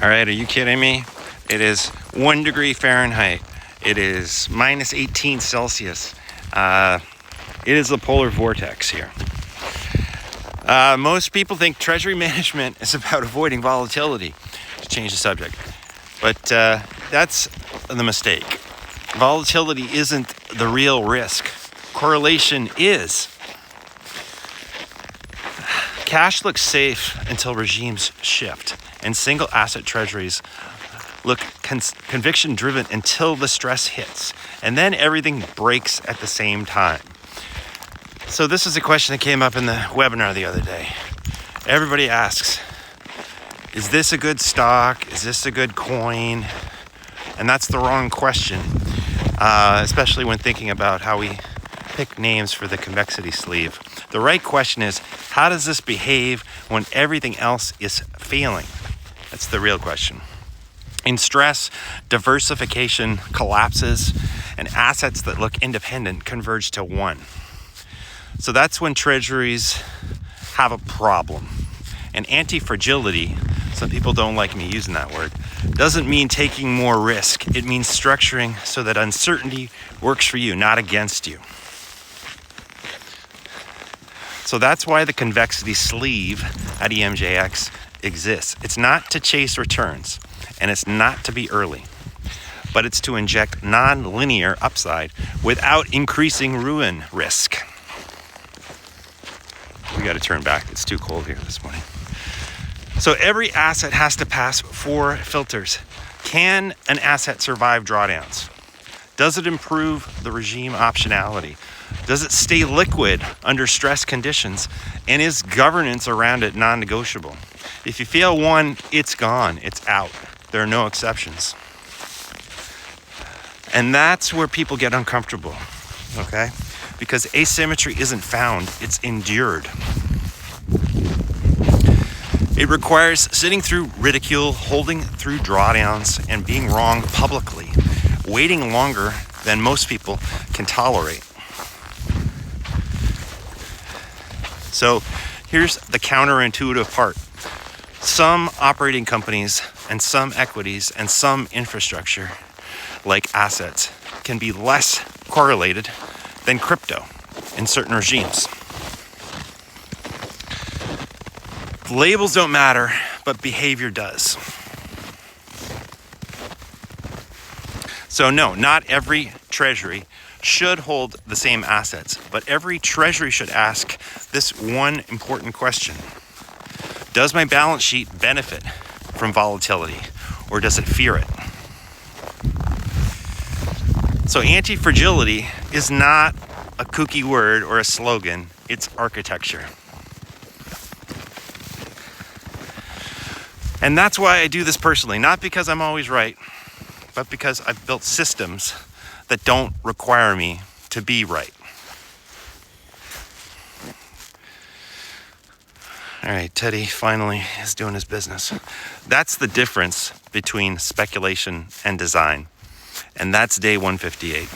All right, are you kidding me? It is 1 degree Fahrenheit. It is minus 18 Celsius. It is a polar vortex here. Most people think treasury management is about avoiding volatility, to change the subject. But that's the mistake. Volatility isn't the real risk. Correlation is. Cash looks safe until regimes shift, and single asset treasuries look conviction driven until the stress hits, and then everything breaks at the same time. So this is a question that came up in the webinar the other day. Everybody asks, is this a good stock? Is this a good coin? And that's the wrong question, especially when thinking about how we pick names for the convexity sleeve. The right question is, how does this behave when everything else is failing? That's the real question. In stress, diversification collapses, and assets that look independent converge to one. So that's when treasuries have a problem. And anti-fragility, some people don't like me using that word, doesn't mean taking more risk. It means structuring so that uncertainty works for you, not against you. So that's why the convexity sleeve at EMJX exists. It's not to chase returns, and it's not to be early, but it's to inject non-linear upside without increasing ruin risk. We got to turn back. It's too cold here this morning. So every asset has to pass 4 filters. Can an asset survive drawdowns? Does it improve the regime optionality? Does it stay liquid under stress conditions? And is governance around it non-negotiable? If you fail one, it's gone. It's out. There are no exceptions. And that's where people get uncomfortable, okay? Because asymmetry isn't found, it's endured. It requires sitting through ridicule, holding through drawdowns, and being wrong publicly, waiting longer than most people can tolerate. So here's the counterintuitive part. Some operating companies and some equities and some infrastructure, like assets, can be less correlated than crypto in certain regimes. Labels don't matter, but behavior does. So no, not every treasury should hold the same assets, but every treasury should ask this one important question. Does my balance sheet benefit from volatility, or does it fear it? So anti-fragility is not a kooky word or a slogan, it's architecture. And that's why I do this personally, not because I'm always right, but because I've built systems that don't require me to be right. All right, Teddy finally is doing his business. That's the difference between speculation and design. And that's day 158.